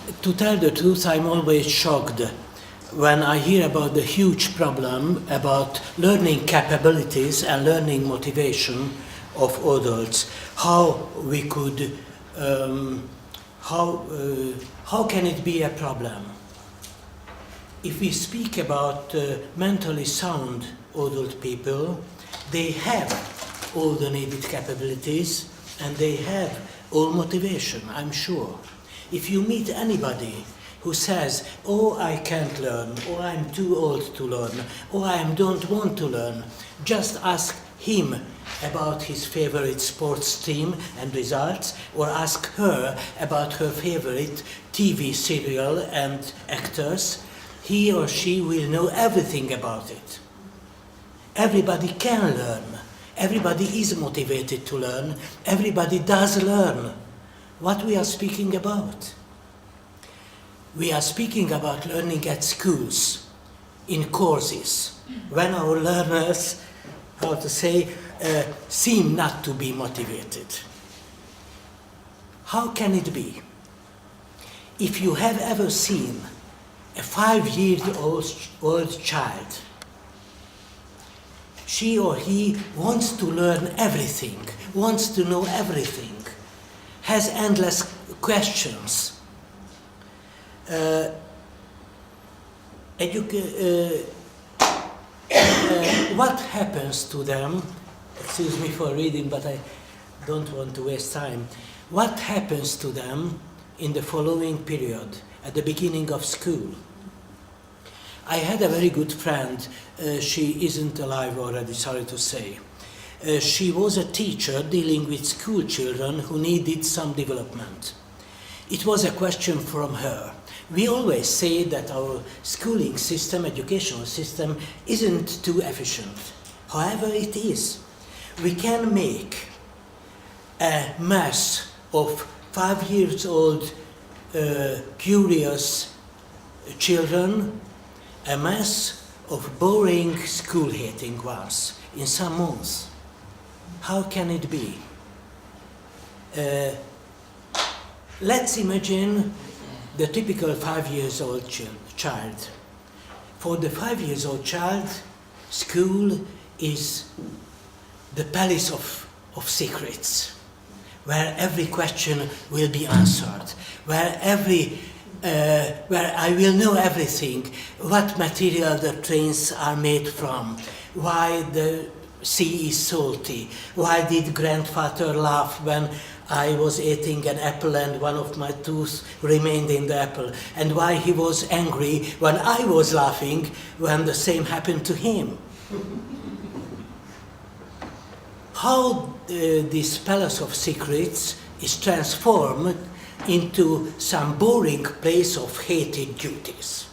To tell the truth, I'm always shocked when I hear about the huge problem about learning capabilities and learning motivation of adults. How we could, how can it be a problem? If we speak about mentally sound adult people, they have all the needed capabilities and they have all motivation, I'm sure. If you meet anybody who says, oh, I can't learn, or I'm too old to learn, or I don't want to learn, just ask him about his favorite sports team and results, or ask her about her favorite TV serial and actors. He or she will know everything about it. Everybody can learn. Everybody is motivated to learn. Everybody does learn. What we are speaking about? We are speaking about learning at schools, in courses, when our learners, how to say, seem not to be motivated. How can it be? If you have ever seen a 5-year-old child, she or he wants to learn everything, wants to know everything, has endless questions. What happens to them? Excuse me for reading, but I don't want to waste time. What happens to them in the following period, at the beginning of school? I had a very good friend. She isn't alive already, sorry to say. She was a teacher dealing with school children who needed some development. It was a question from her. We always say that our schooling system, educational system, isn't too efficient. However, it is. We can make a mass of 5-year-old curious children, a mass of boring school-hating ones in some months. How can it be? Let's imagine the typical 5-year-old child. For the 5-year-old child, school is the palace of secrets, where every question will be answered, where I will know everything, what material the trains are made from, why the sea is salty, why did grandfather laugh when I was eating an apple and one of my teeth remained in the apple, and why he was angry when I was laughing when the same happened to him. How this palace of secrets is transformed into some boring place of hated duties.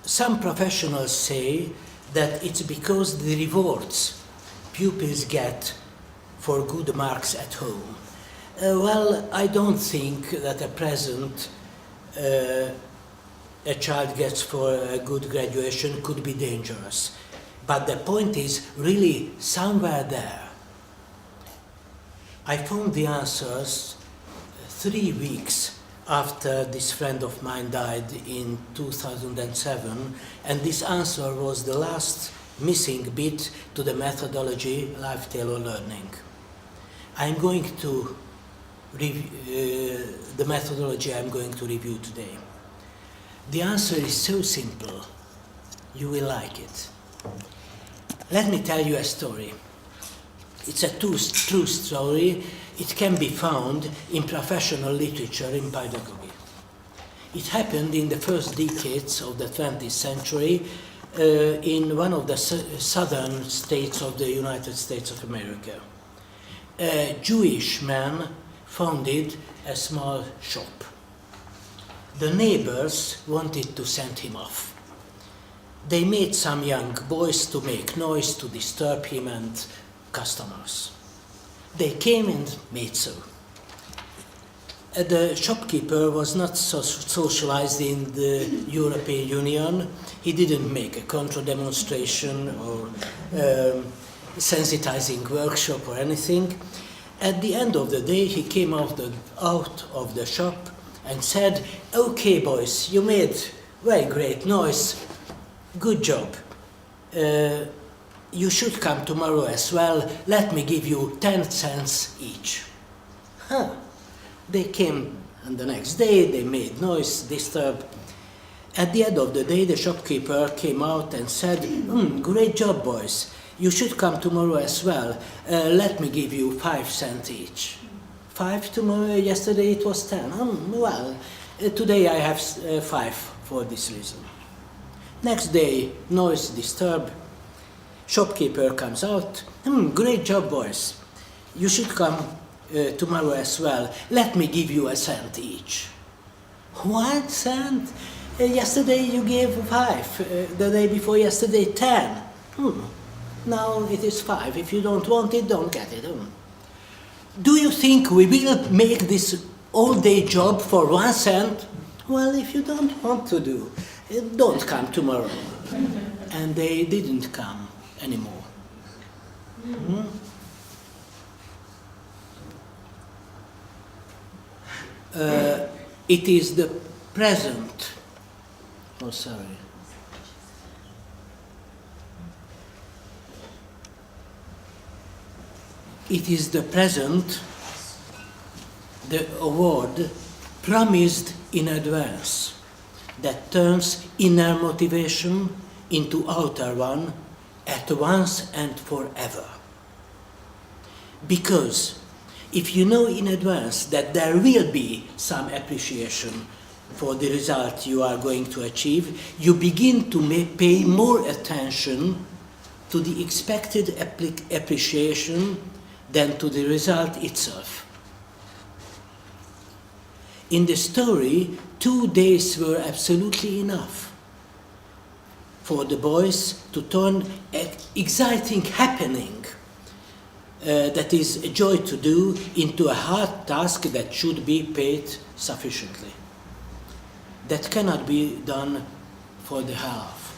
Some professionals say that it's because the rewards pupils get for good marks at home. Well, I don't think that a present a child gets for a good graduation could be dangerous. But the point is really somewhere there. I found the answers 3 weeks after this friend of mine died in 2007, and this answer was the last missing bit to the methodology life-tailor learning. I'm going to the methodology I'm going to review today. The answer is so simple, you will like it. Let me tell you a story. It's a true story. It can be found in professional literature in pedagogy. It happened in the first decades of the 20th century in one of the southern states of the United States of America. A Jewish man founded a small shop. The neighbors wanted to send him off. They made some young boys to make noise, to disturb him and customers. They came and made so. The shopkeeper was not socialized in the European Union. He didn't make a contra-demonstration or sensitizing workshop or anything. At the end of the day, he came out of the shop and said, "Okay, boys, you made very great noise. Good job. You should come tomorrow as well. Let me give you 10 cents each." Huh. They came, and the next day they made noise, disturbed. At the end of the day, the shopkeeper came out and said, "Great job, boys. You should come tomorrow as well. Let me give you 5 cents each." 5 tomorrow, yesterday it was 10. Well, today I have 5 for this reason. Next day, noise disturbed. Shopkeeper comes out. "Great job, boys. You should come tomorrow as well. Let me give you a cent each." 1 cent? Yesterday you gave 5. The day before yesterday 10. Now it is 5. If you don't want it, don't get it. Do you think we will make this all-day job for 1 cent? Well, if you don't want to do, don't come tomorrow. And they didn't come anymore. It is the present. Oh, sorry. It is the present, the award promised in advance, that turns inner motivation into outer one at once and forever. Because if you know in advance that there will be some appreciation for the result you are going to achieve, you begin to pay more attention to the expected appreciation than to the result itself. In the story, 2 days were absolutely enough for the boys to turn an exciting happening that is a joy to do into a hard task that should be paid sufficiently. That cannot be done for the half.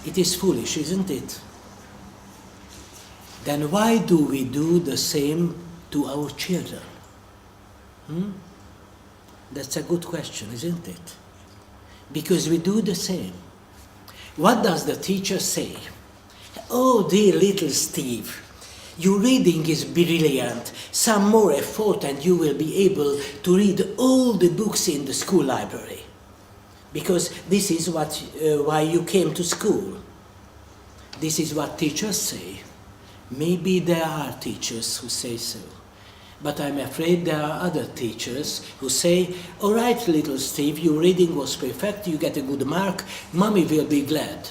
It is foolish, isn't it? Then why do we do the same to our children? That's a good question, isn't it? Because we do the same. What does the teacher say? "Oh, dear little Steve, your reading is brilliant. Some more effort and you will be able to read all the books in the school library. Because this is why you came to school." This is what teachers say. Maybe there are teachers who say so. But I'm afraid there are other teachers who say, "All right, little Steve, your reading was perfect, you get a good mark, Mommy will be glad."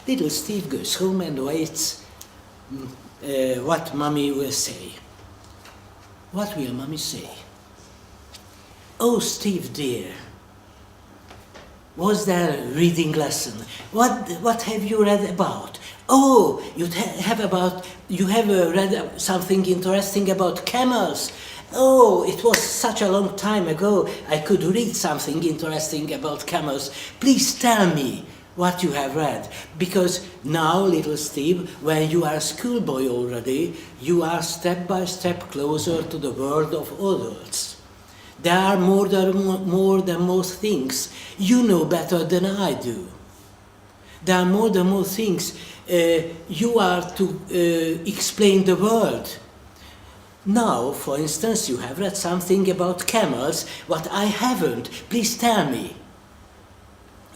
Little Steve goes home and waits what Mommy will say. What will Mommy say? "Oh, Steve dear, was there a reading lesson? What have you read about? Oh, you have read something interesting about camels. Oh, it was such a long time ago. I could read something interesting about camels. Please tell me what you have read." Because now, little Steve, when you are a schoolboy already, you are step by step closer to the world of adults. There are more than most things you know better than I do. There are more than most things you are to explain the world. Now, for instance, you have read something about camels, what I haven't. Please tell me.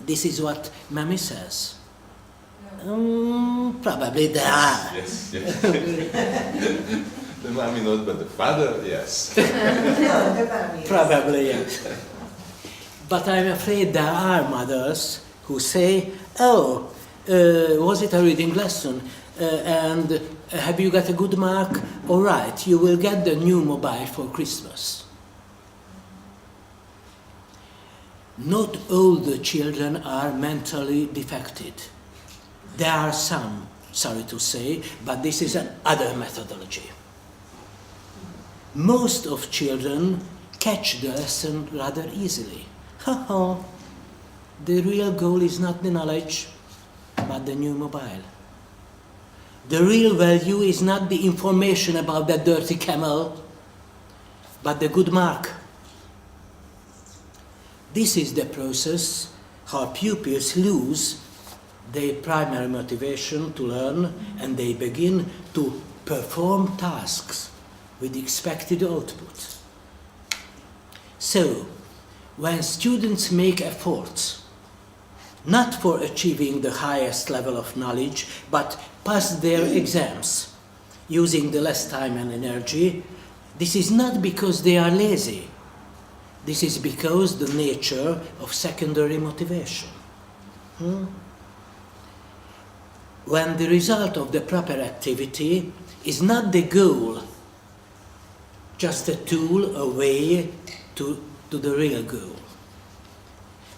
This is what Mommy says. Probably there are. Yes. The mommy not, but the father, yes. Probably, yes. But I'm afraid there are mothers who say, "Oh, was it a reading lesson? And have you got a good mark? All right, you will get the new mobile for Christmas." Not all the children are mentally defected. There are some, sorry to say, but this is another methodology. Most of children catch the lesson rather easily. The real goal is not the knowledge, but the new mobile. The real value is not the information about that dirty camel, but the good mark. This is the process how pupils lose their primary motivation to learn, and they begin to perform tasks with expected output. So, when students make efforts, not for achieving the highest level of knowledge, but pass their exams using the less time and energy, this is not because they are lazy. This is because the nature of secondary motivation. When the result of the proper activity is not the goal, just a tool, a way to the real goal.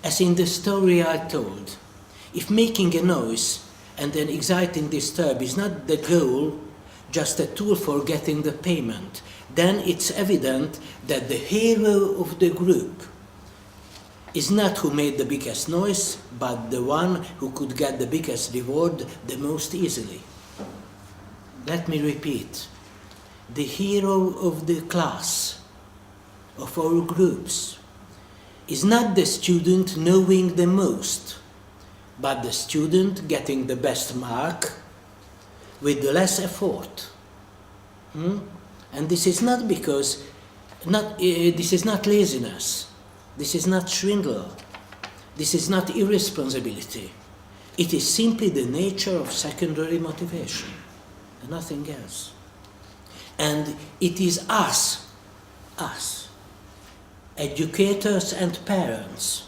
As in the story I told, if making a noise and an exciting disturb is not the goal, just a tool for getting the payment, then it's evident that the hero of the group is not who made the biggest noise, but the one who could get the biggest reward the most easily. Let me repeat. The hero of the class, of our groups, is not the student knowing the most, but the student getting the best mark with the less effort. And this is not because, this is not laziness, this is not swindle, this is not irresponsibility. It is simply the nature of secondary motivation, and nothing else. And it is us, educators and parents,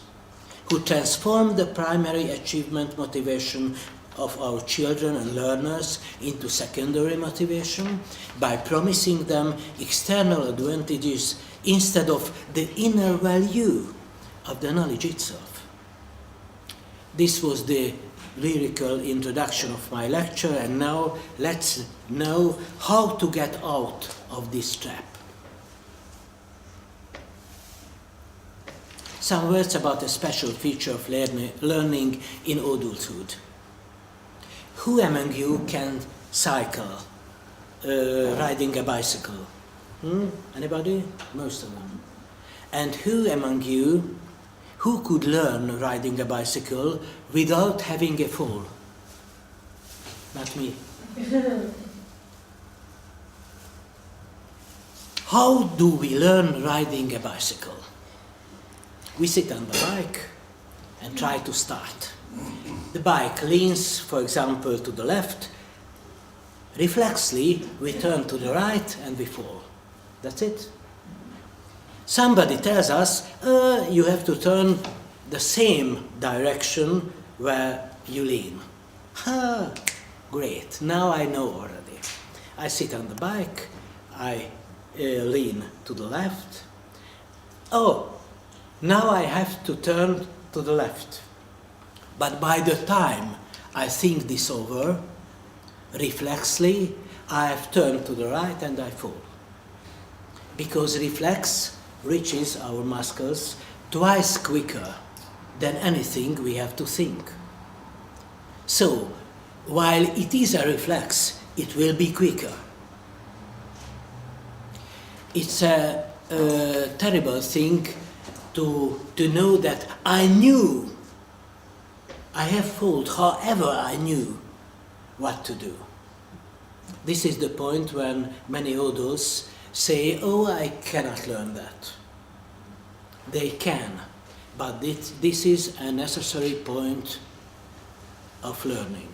who transform the primary achievement motivation of our children and learners into secondary motivation by promising them external advantages instead of the inner value of the knowledge itself. This was the lyrical introduction of my lecture, and now let's know how to get out of this trap. Some words about a special feature of learning in adulthood. Who among you can cycle, riding a bicycle? Anybody? Most of them. And who among you who could learn riding a bicycle without having a fall? Not me. How do we learn riding a bicycle? We sit on the bike and try to start. The bike leans, for example, to the left. Reflexly, we turn to the right and we fall. That's it. Somebody tells us, you have to turn the same direction where you lean. Great, now I know already. I sit on the bike, I lean to the left. Oh, now I have to turn to the left. But by the time I think this over, reflexly, I have turned to the right and I fall. Because reflex reaches our muscles twice quicker than anything we have to think. So, while it is a reflex, it will be quicker. It's a terrible thing to know that I knew I have failed, however I knew what to do. This is the point when many adults say, oh, I cannot learn that. They can, but this is a necessary point of learning.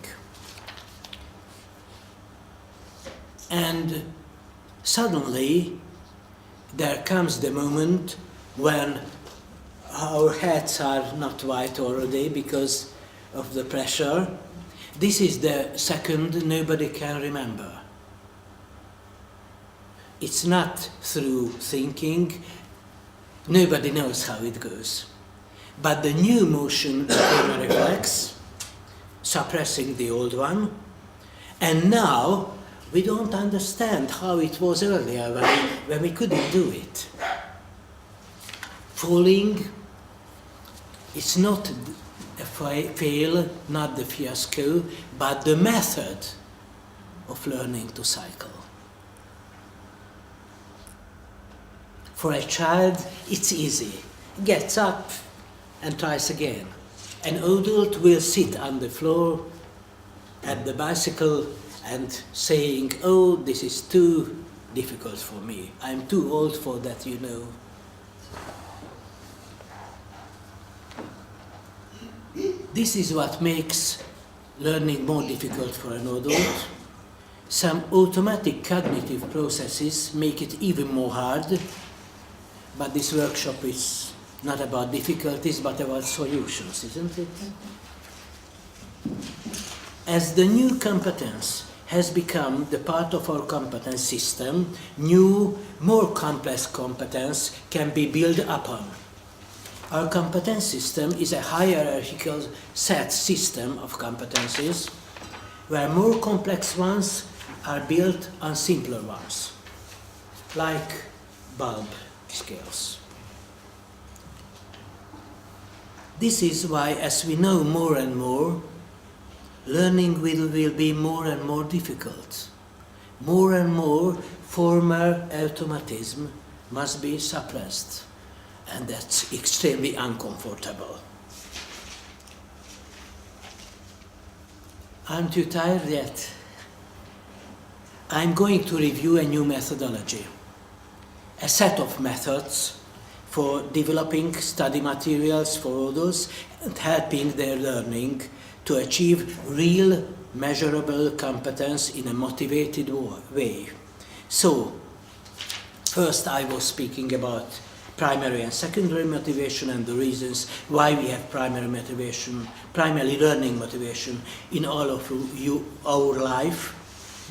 And suddenly there comes the moment when our heads are not white already because of the pressure. This is the second nobody can remember. It's not through thinking, nobody knows how it goes. But the new motion became a reflex, suppressing the old one, and now we don't understand how it was earlier when we couldn't do it. Falling is not a fail, not the fiasco, but the method of learning to cycle. For a child, it's easy. Gets up and tries again. An adult will sit on the floor at the bicycle and saying, "Oh, this is too difficult for me. I'm too old for that, you know." This is what makes learning more difficult for an adult. Some automatic cognitive processes make it even more hard, but this workshop is not about difficulties, but about solutions, isn't it? As the new competence has become the part of our competence system, new, more complex competence can be built upon. Our competence system is a hierarchical set system of competencies, where more complex ones are built on simpler ones, like bulb skills. This is why, as we know more and more, learning will be more and more difficult. More and more former automatism must be suppressed, and that's extremely uncomfortable. Aren't you tired yet? I'm going to review a new methodology, a set of methods for developing study materials for others and helping their learning to achieve real, measurable competence in a motivated way. So, first I was speaking about primary and secondary motivation and the reasons why we have primary learning motivation in all of our life,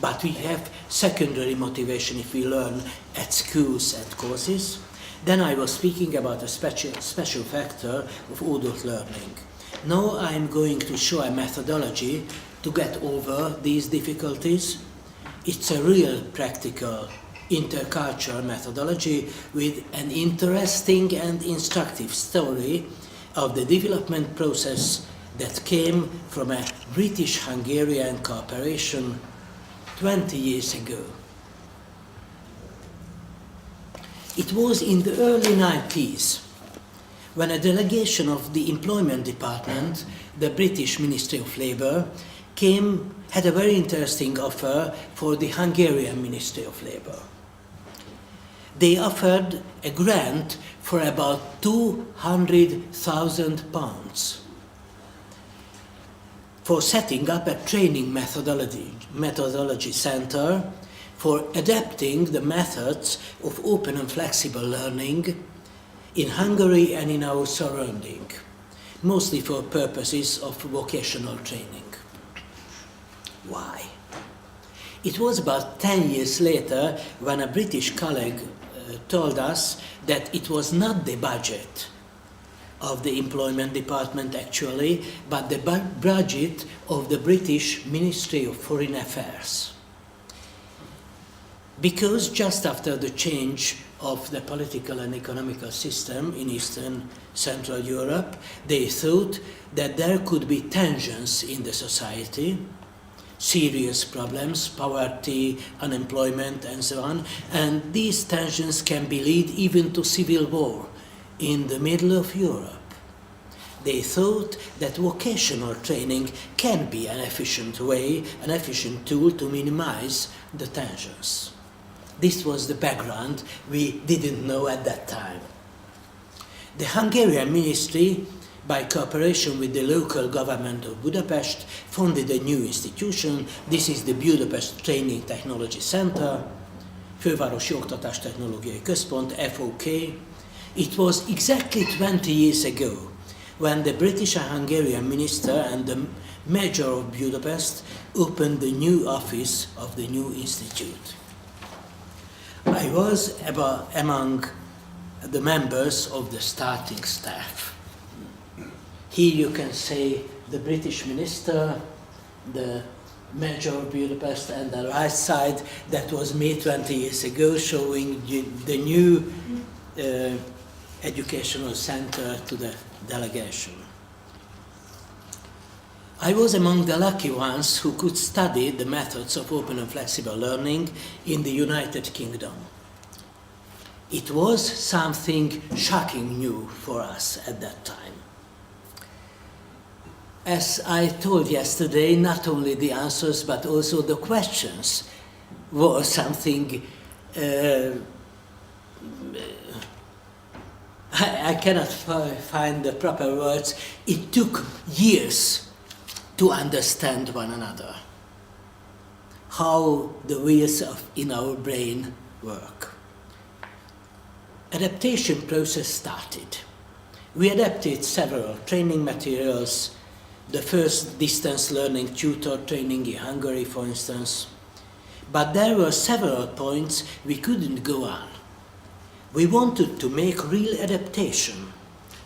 but we have secondary motivation if we learn at schools and courses. Then I was speaking about a special factor of adult learning. Now I'm going to show a methodology to get over these difficulties. It's a real practical intercultural methodology with an interesting and instructive story of the development process that came from a British-Hungarian cooperation 20 years ago. It was in the early 90s when a delegation of the Employment Department, the British Ministry of Labour, had a very interesting offer for the Hungarian Ministry of Labour. They offered a grant for about £200,000 for setting up a training methodology center for adapting the methods of open and flexible learning in Hungary and in our surrounding, mostly for purposes of vocational training. Why? It was about 10 years later when a British colleague told us that it was not the budget of the Employment Department actually, but the budget of the British Ministry of Foreign Affairs. Because just after the change of the political and economical system in Eastern Central Europe, they thought that there could be tensions in the society, serious problems, poverty, unemployment, and so on, and these tensions can lead even to civil war in the middle of Europe. They thought that vocational training can be an efficient way, an efficient tool to minimize the tensions. This was the background we didn't know at that time. The Hungarian ministry, by cooperation with the local government of Budapest, founded a new institution. This is the Budapest Training Technology Center, Fővárosi Oktatástechnológiai Központ, FOK. It was exactly 20 years ago when the British and Hungarian minister and the mayor of Budapest opened the new office of the new institute. I was among the members of the starting staff. Here you can see the British minister, the mayor of Budapest, and the right side, that was me 20 years ago, showing the new educational center to the delegation. I was among the lucky ones who could study the methods of open and flexible learning in the United Kingdom. It was something shocking new for us at that time. As I told yesterday, not only the answers but also the questions were something I cannot find the proper words. It took years to understand one another, how the wheels in our brain work. Adaptation process started. We adapted several training materials, the first distance learning tutor training in Hungary, for instance, but there were several points we couldn't go on. We wanted to make real adaptation,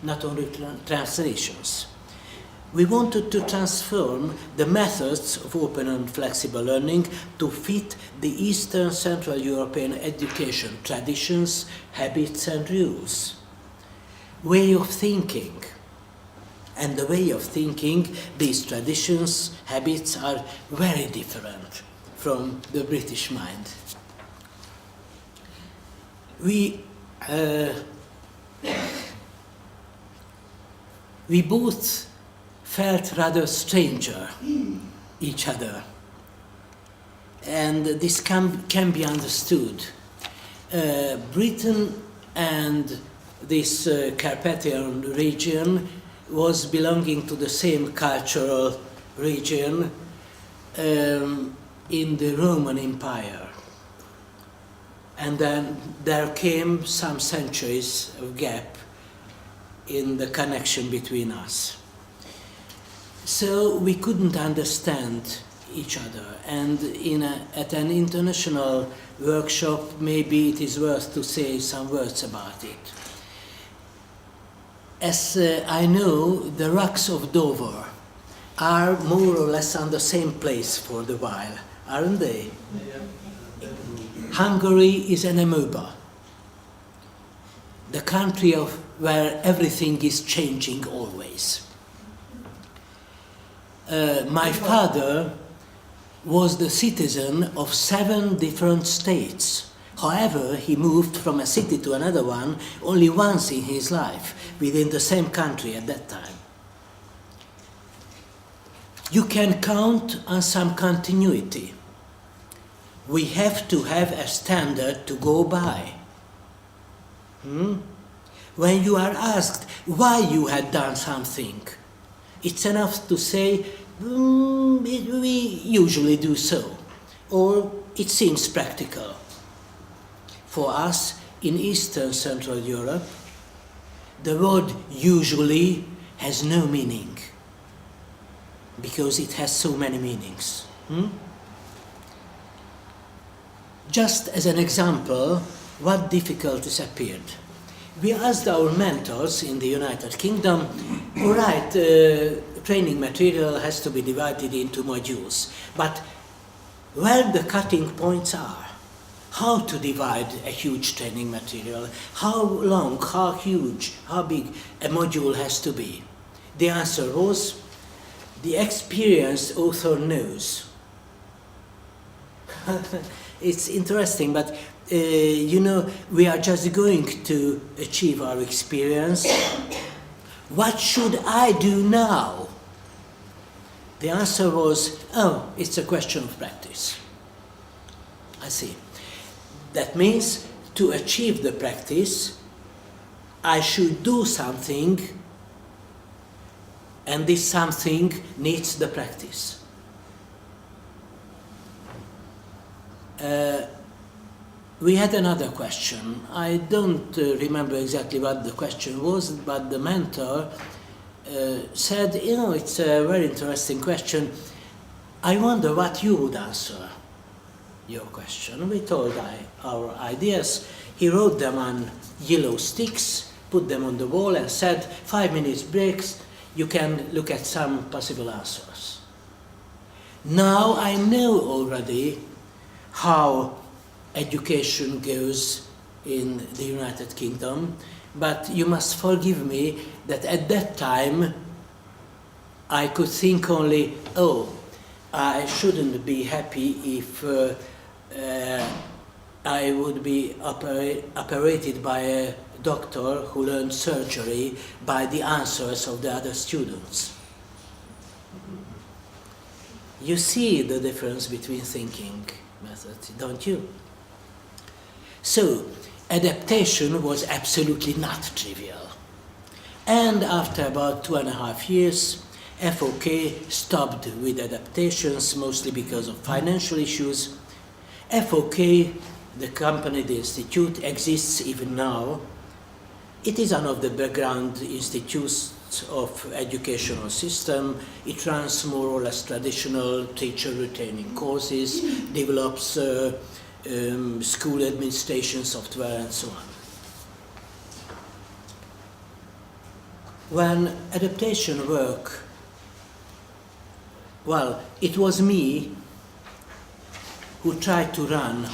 not only translations. We wanted to transform the methods of open and flexible learning to fit the Eastern Central European education traditions, habits and rules. Way of thinking. And the way of thinking, these traditions, habits are very different from the British mind. We both felt rather stranger each other, and this can be understood. Britain and this Carpathian region was belonging to the same cultural region in the Roman Empire. And then there came some centuries of gap in the connection between us. So we couldn't understand each other, and at an international workshop maybe it is worth to say some words about it. As I know, the rocks of Dover are more or less on the same place for the while, aren't they? Yeah. Hungary is an amoeba, the country where everything is changing always. My father was the citizen of 7 different states. However, he moved from a city to another one only once in his life, within the same country at that time. You can count on some continuity. We have to have a standard to go by. When you are asked why you had done something, it's enough to say, we usually do so, or it seems practical. For us, in Eastern Central Europe, the word usually has no meaning, because it has so many meanings. Just as an example, what difficulties appeared. We asked our mentors in the United Kingdom, all right, training material has to be divided into modules, but where the cutting points are, how to divide a huge training material, how long, how huge, how big a module has to be. The answer was, the experienced author knows. It's interesting, but we are just going to achieve our experience. What should I do now? The answer was, it's a question of practice. I see. That means to achieve the practice, I should do something, and this something needs the practice. We had another question. I don't remember exactly what the question was, but the mentor said, it's a very interesting question. I wonder what you would answer your question. We told our ideas. He wrote them on yellow sticks, put them on the wall and said, 5 minutes breaks, you can look at some possible answers. Now I know already how education goes in the United Kingdom, but you must forgive me that at that time I could think only, oh, I shouldn't be happy if I would be operated by a doctor who learned surgery by the answers of the other students. You see the difference between thinking methods, don't you? So, adaptation was absolutely not trivial. And after about 2.5 years, FOK stopped with adaptations, mostly because of financial issues. FOK, the company, the institute, exists even now. It is one of the background institutes of educational system. It runs more or less traditional teacher retaining courses, develops school administration software and so on. When adaptation work, well, it was me who tried to run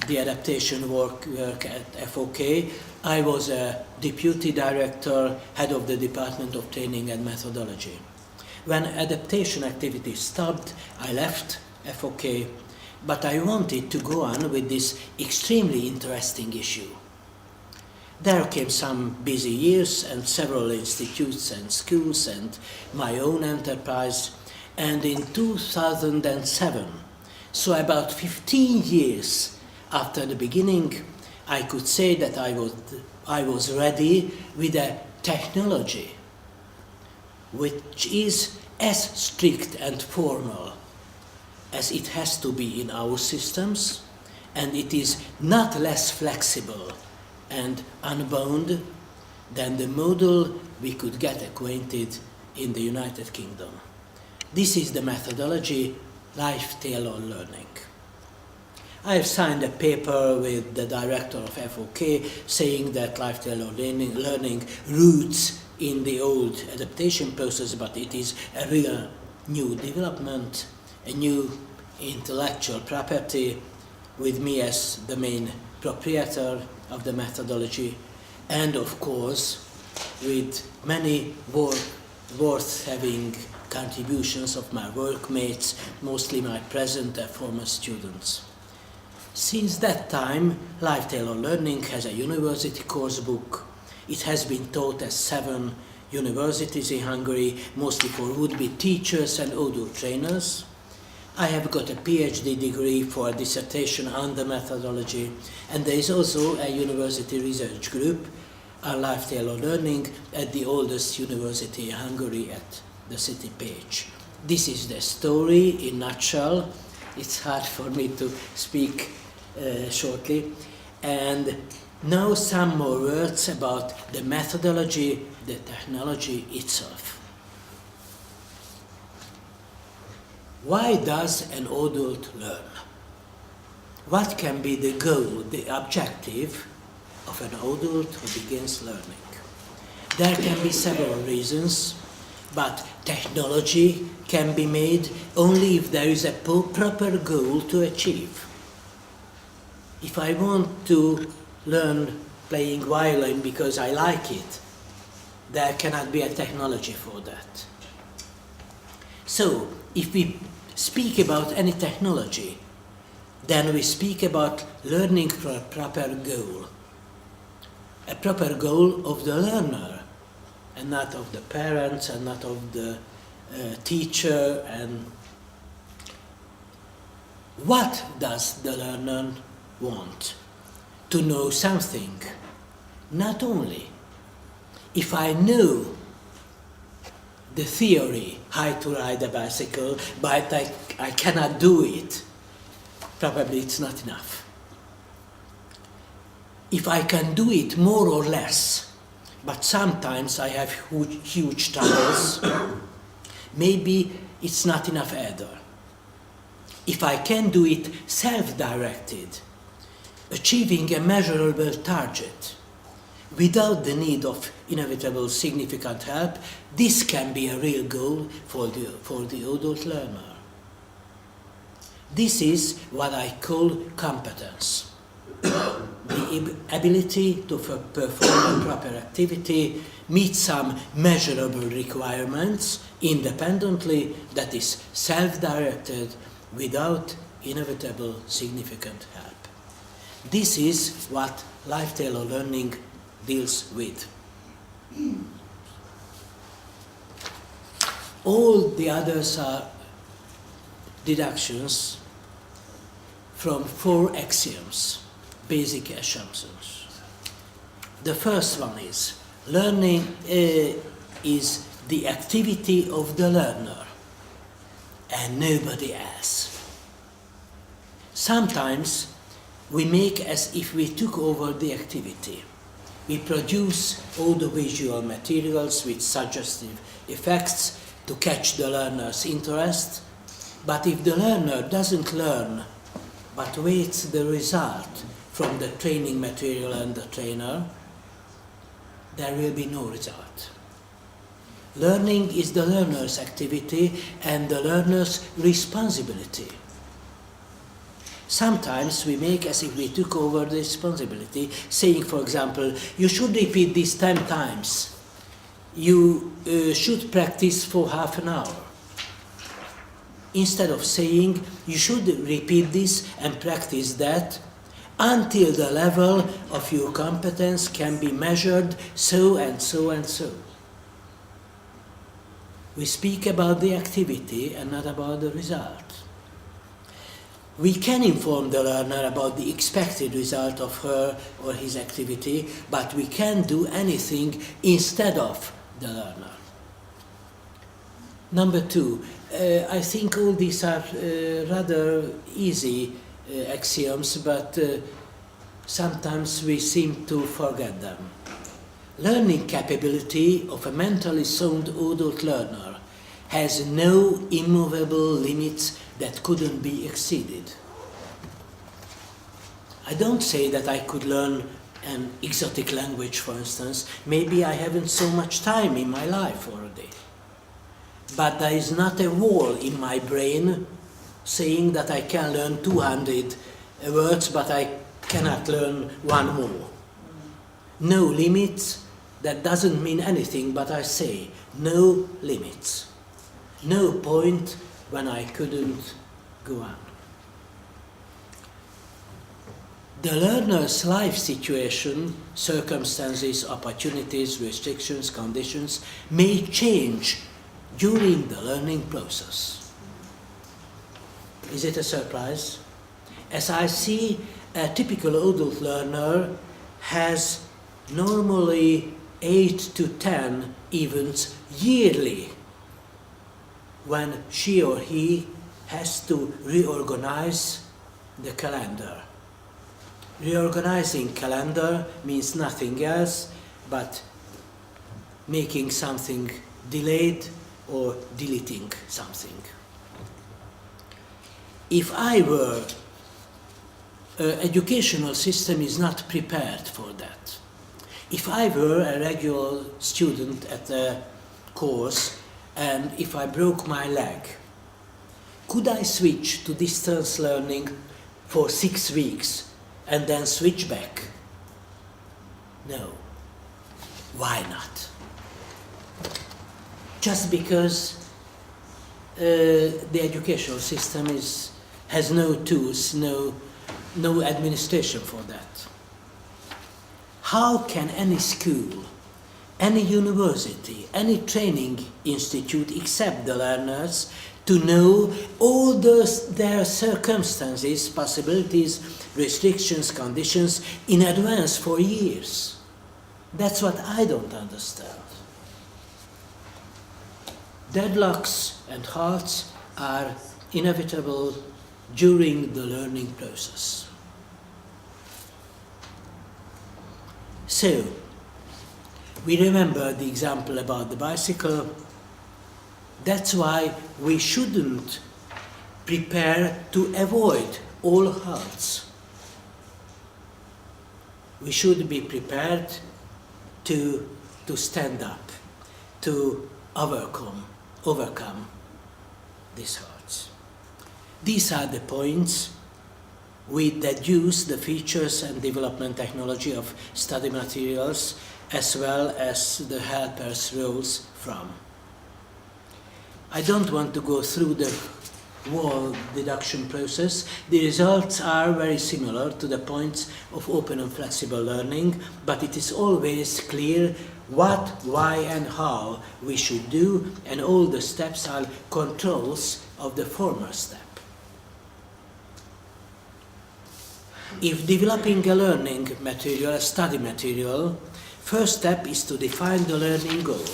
the adaptation work at FOK. I was a deputy director, head of the Department of Training and Methodology. When adaptation activities stopped, I left FOK, but I wanted to go on with this extremely interesting issue. There came some busy years and several institutes and schools and my own enterprise, and in 2007, so about 15 years after the beginning, I could say that I was ready with a technology which is as strict and formal as it has to be in our systems, and it is not less flexible and unbound than the model we could get acquainted in the United Kingdom. This is the methodology life-tailored learning. I have signed a paper with the director of FOK saying that life-tailored learning roots in the old adaptation process, but it is a real new development, a new intellectual property, with me as the main proprietor of the methodology, and of course with many worth having contributions of my workmates, mostly my present and former students. Since that time, life-tailored learning has a university course book. It has been taught at 7 universities in Hungary, mostly for would-be teachers and adult trainers. I have got a PhD degree for a dissertation on the methodology, and there is also a university research group on life-tailored learning at the oldest university in Hungary at the city page. This is the story in a nutshell. It's hard for me to speak shortly. And now some more words about the methodology, the technology itself. Why does an adult learn? What can be the goal, the objective of an adult who begins learning? There can be several reasons, but technology can be made only if there is a proper goal to achieve. If I want to learn playing violin because I like it, there cannot be a technology for that. So, if we speak about any technology, then we speak about learning for a proper goal of the learner, and not of the parents, and not of the teacher. And what does the learner want? To know something. Not only. If I know the theory, how to ride a bicycle, but I cannot do it, probably it's not enough. If I can do it more or less, but sometimes I have huge troubles, maybe it's not enough either. If I can do it self-directed, achieving a measurable target, without the need of inevitable significant help, this can be a real goal for the adult learner. This is what I call competence. The ability to perform a proper activity, meet some measurable requirements independently, that is self-directed, without inevitable significant help. This is what life-tailored learning deals with. All the others are deductions from 4 axioms, basic assumptions. The first one is, learning is the activity of the learner and nobody else. Sometimes we make as if we took over the activity. We produce audiovisual materials with suggestive effects to catch the learner's interest, but if the learner doesn't learn but waits the result from the training material and the trainer, there will be no result. Learning is the learner's activity and the learner's responsibility. Sometimes we make as if we took over the responsibility, saying, for example, you should repeat this 10 times. You should practice for half an hour. Instead of saying, you should repeat this and practice that until the level of your competence can be measured so and so and so. We speak about the activity and not about the result. We can inform the learner about the expected result of her or his activity, but we can't do anything instead of the learner. Number 2, I think all these are rather easy axioms, but sometimes we seem to forget them. Learning capability of a mentally sound adult learner has no immovable limits that couldn't be exceeded. I don't say that I could learn an exotic language, for instance. Maybe I haven't so much time in my life already. But there is not a wall in my brain saying that I can learn 200 words, but I cannot learn one more. No limits, that doesn't mean anything, but I say no limits. No point when I couldn't go on. The learner's life situation, circumstances, opportunities, restrictions, conditions may change during the learning process. Is it a surprise? As I see, a typical adult learner has normally 8 to 10 events yearly when she or he has to reorganize the calendar. Reorganizing calendar means nothing else but making something delayed or deleting something. If I were, educational system is not prepared for that. If I were a regular student at a course and if I broke my leg, could I switch to distance learning for 6 weeks and then switch back? No. Why not? Just because the educational system has no tools, no administration for that. How can any school, any university, any training institute accept the learners to know all their circumstances, possibilities, restrictions, conditions in advance for years? That's what I don't understand. Deadlocks and halts are inevitable during the learning process. So, we remember the example about the bicycle. That's why we shouldn't prepare to avoid all halts. We should be prepared to stand up, to overcome these halts. These are the points we deduce the features and development technology of study materials as well as the helpers' roles from. I don't want to go through the whole deduction process. The results are very similar to the points of open and flexible learning, but it is always clear what, why and how we should do, and all the steps are controls of the former step. If developing a learning material, a study material, first step is to define the learning goal.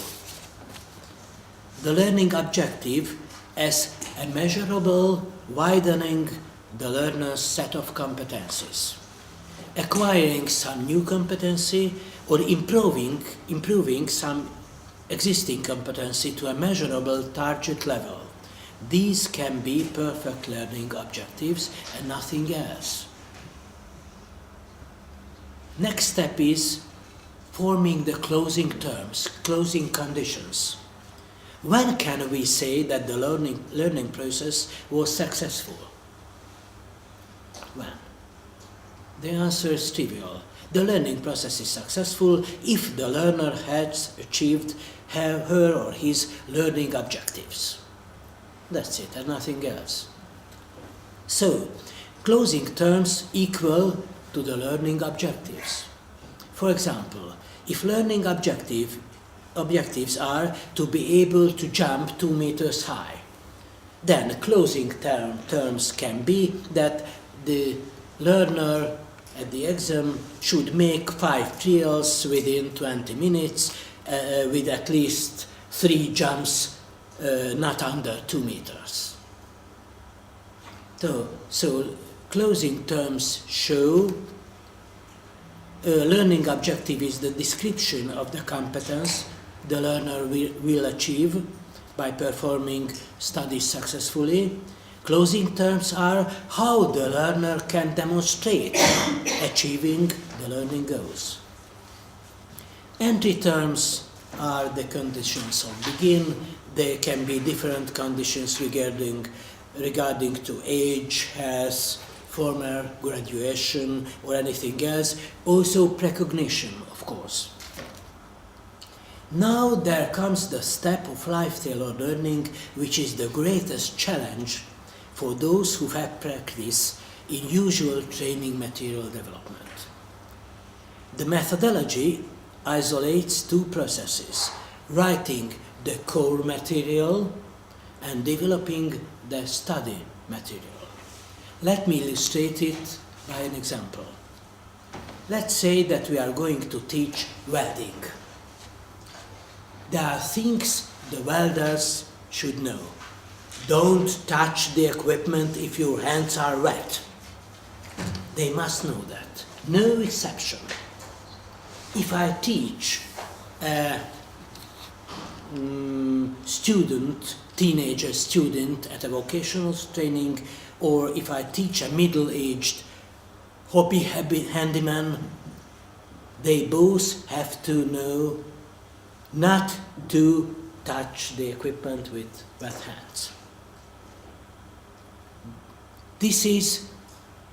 The learning objective as a measurable, widening the learner's set of competencies, acquiring some new competency or improving some existing competency to a measurable target level. These can be perfect learning objectives and nothing else. Next step is forming the closing terms, closing conditions. When can we say that the learning process was successful? When? The answer is trivial. The learning process is successful if the learner has achieved her or his learning objectives. That's it, and nothing else. So, closing terms equal to the learning objectives. For example, if learning objectives are to be able to jump 2 meters high, then closing terms can be that the learner at the exam should make 5 trials within 20 minutes with at least 3 jumps not under 2 meters. So closing terms show learning objective is the description of the competence the learner will achieve by performing studies successfully. Closing terms are how the learner can demonstrate achieving the learning goals. Entry terms are the conditions of begin. There can be different conditions regarding to age, health, former graduation or anything else. Also precognition, of course. Now there comes the step of life-tailored learning, which is the greatest challenge for those who have practice in usual training material development. The methodology isolates 2 processes: writing the core material and developing the study material. Let me illustrate it by an example. Let's say that we are going to teach welding. There are things the welders should know. Don't touch the equipment if your hands are wet. They must know that. No exception. If I teach a teenager student at a vocational training, or if I teach a middle-aged hobby handyman, they both have to know not to touch the equipment with wet hands. This is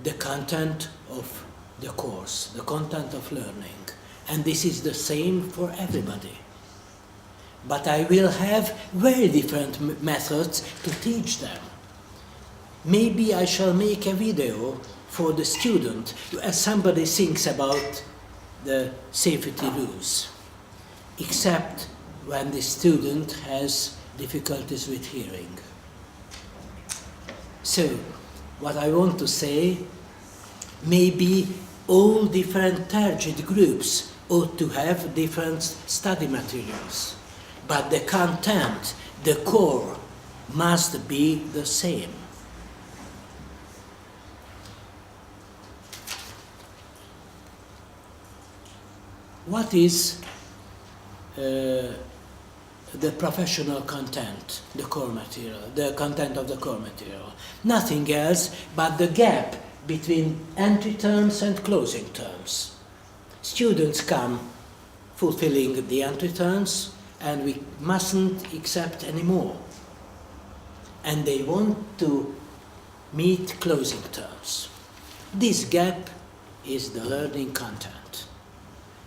the content of the course, the content of learning, and this is the same for everybody. But I will have very different methods to teach them. Maybe I shall make a video for the student as somebody thinks about the safety rules, except when the student has difficulties with hearing. So, what I want to say, maybe all different target groups ought to have different study materials, but the content, the core, must be the same. What is the professional content, the core material, the content of the core material? Nothing else but the gap between entry terms and closing terms. Students come fulfilling the entry terms, and we mustn't accept any more. And they want to meet closing terms. This gap is the learning content.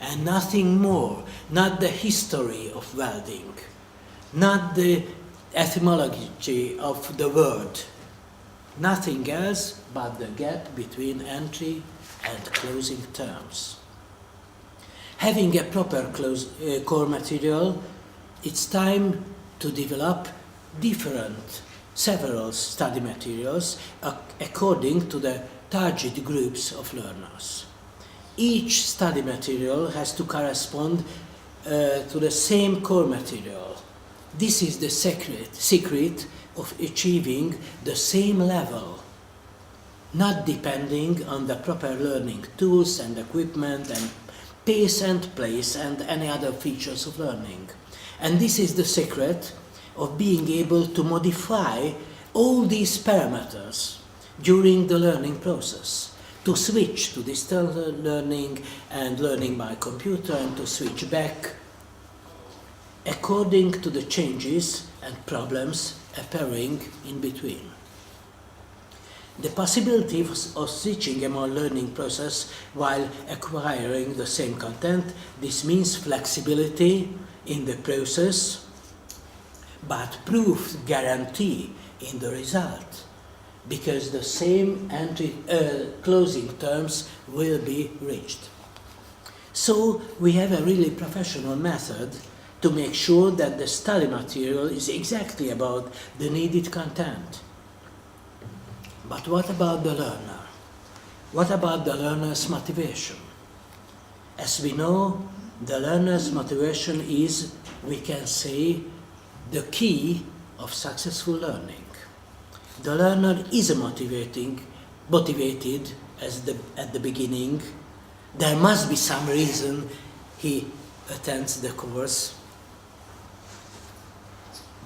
And nothing more, not the history of welding, not the etymology of the word, nothing else but the gap between entry and closing terms. Having a proper core material, it's time to develop several study materials according to the target groups of learners. Each study material has to correspond to the same core material. This is the secret of achieving the same level, not depending on the proper learning tools and equipment and pace and place and any other features of learning. And this is the secret of being able to modify all these parameters during the learning process, to switch to distance learning and learning by computer and to switch back according to the changes and problems appearing in between. The possibility of switching among learning process while acquiring the same content, this means flexibility in the process, but proof guarantee in the result, because the same closing terms will be reached. So we have a really professional method to make sure that the study material is exactly about the needed content. But what about the learner? What about the learner's motivation? As we know, the learner's motivation is, we can say, the key of successful learning. The learner is motivated at the beginning. There must be some reason he attends the course.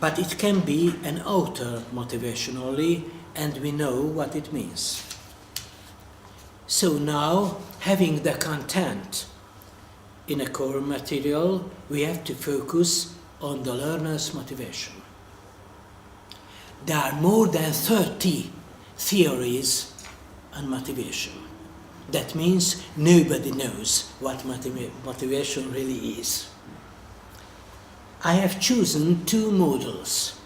But it can be an outer motivation only, and we know what it means. So now, having the content in a core material, we have to focus on the learner's motivation. There are more than 30 theories on motivation. That means nobody knows what motivation really is. I have chosen two models,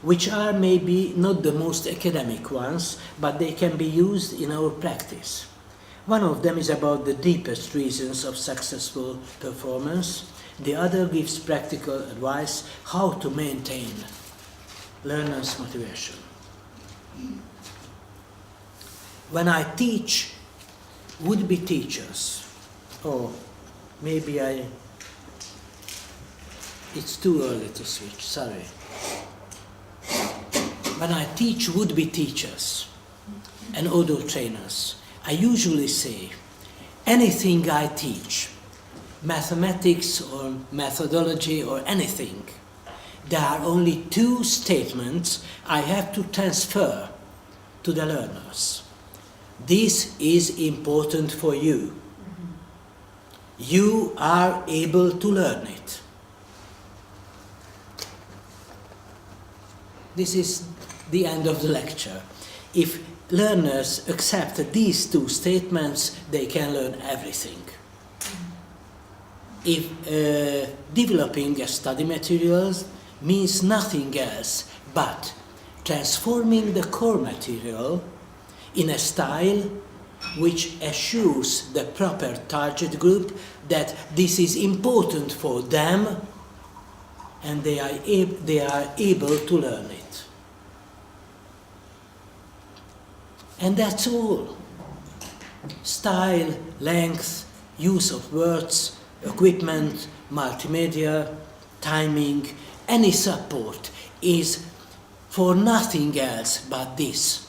which are maybe not the most academic ones, but they can be used in our practice. One of them is about the deepest reasons of successful performance. The other gives practical advice how to maintain learners' motivation. When I teach would-be teachers, or maybe it's too early to switch, sorry. When I teach would-be teachers and adult trainers, I usually say, anything I teach, mathematics or methodology or anything, there are only two statements I have to transfer to the learners. This is important for you. You are able to learn it. This is the end of the lecture. If learners accept these two statements, they can learn everything. If developing a study materials means nothing else but transforming the core material in a style which assures the proper target group that this is important for them and they are able to learn it. And that's all. Style, length, use of words, equipment, multimedia, timing, any support is for nothing else but this.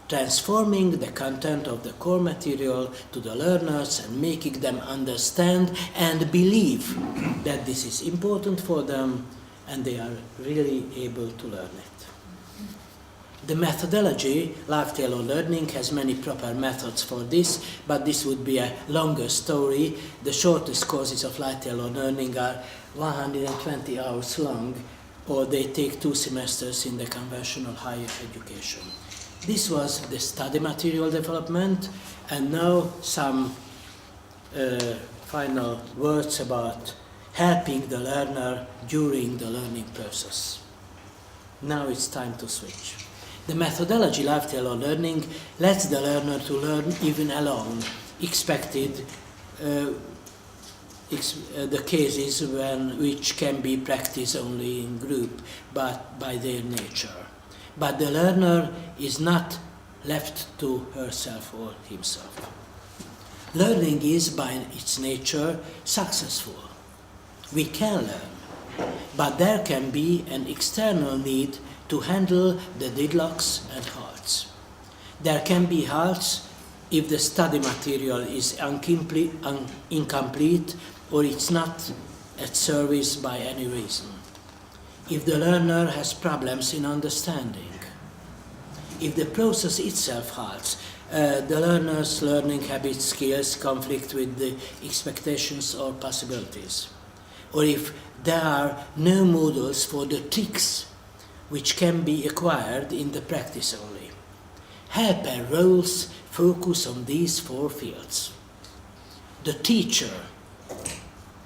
Transforming the content of the core material to the learners and making them understand and believe that this is important for them and they are really able to learn it. The methodology, life-tailored learning, has many proper methods for this, but this would be a longer story. The shortest courses of life-tailored learning are 120 hours long, or they take 2 semesters in the conventional higher education. This was the study material development, and now some final words about helping the learner during the learning process. Now it's time to switch. The methodology lifestyle learning lets the learner to learn even alone, the cases which can be practiced only in group, but by their nature. But the learner is not left to herself or himself. Learning is by its nature successful. We can learn, but there can be an external need to handle the deadlocks and halts. There can be halts if the study material is incomplete or it's not at service by any reason. If the learner has problems in understanding, if the process itself halts, the learner's learning habits, skills conflict with the expectations or possibilities, or if there are no models for the tricks which can be acquired in the practice only. Helper roles focus on these four fields. The teacher,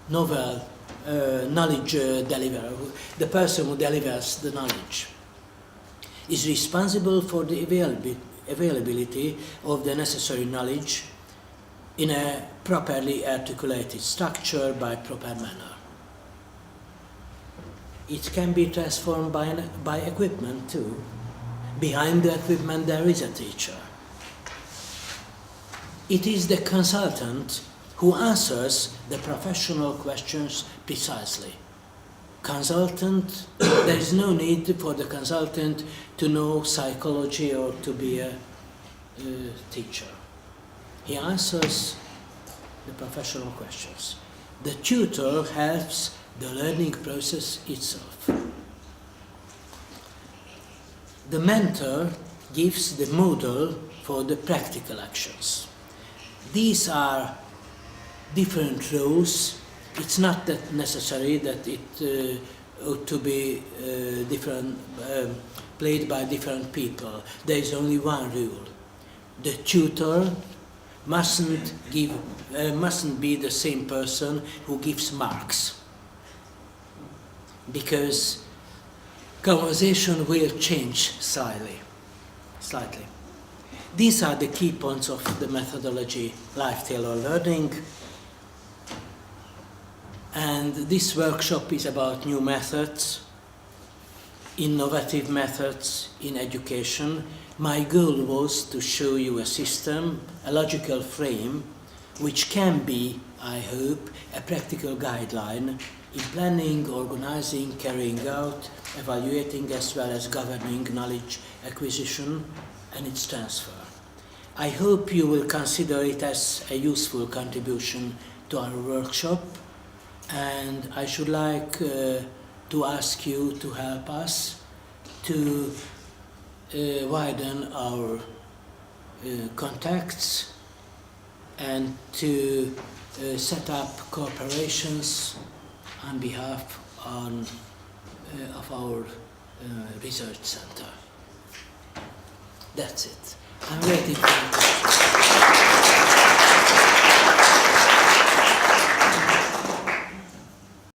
knowledge deliverer, the person who delivers the knowledge, is responsible for the availability of the necessary knowledge in a properly articulated structure by proper manner. It can be transformed by equipment too. Behind the equipment there is a teacher. It is the consultant who answers the professional questions precisely. Consultant, there is no need for the consultant to know psychology or to be a teacher. He answers the professional questions. The tutor helps the learning process itself. The mentor gives the model for the practical actions. These are different roles. It's not that necessary that it ought to be played by different people. There is only one rule. The tutor mustn't be the same person who gives marks, because conversation will change slightly. These are the key points of the methodology life-tailored learning. And this workshop is about new methods, innovative methods in education. My goal was to show you a system, a logical frame, which can be, I hope, a practical guideline in planning, organizing, carrying out, evaluating, as well as governing knowledge acquisition and its transfer. I hope you will consider it as a useful contribution to our workshop, and I should like to ask you to help us to widen our contacts and to set up cooperations on behalf of our research center. That's it. I'm waiting for you.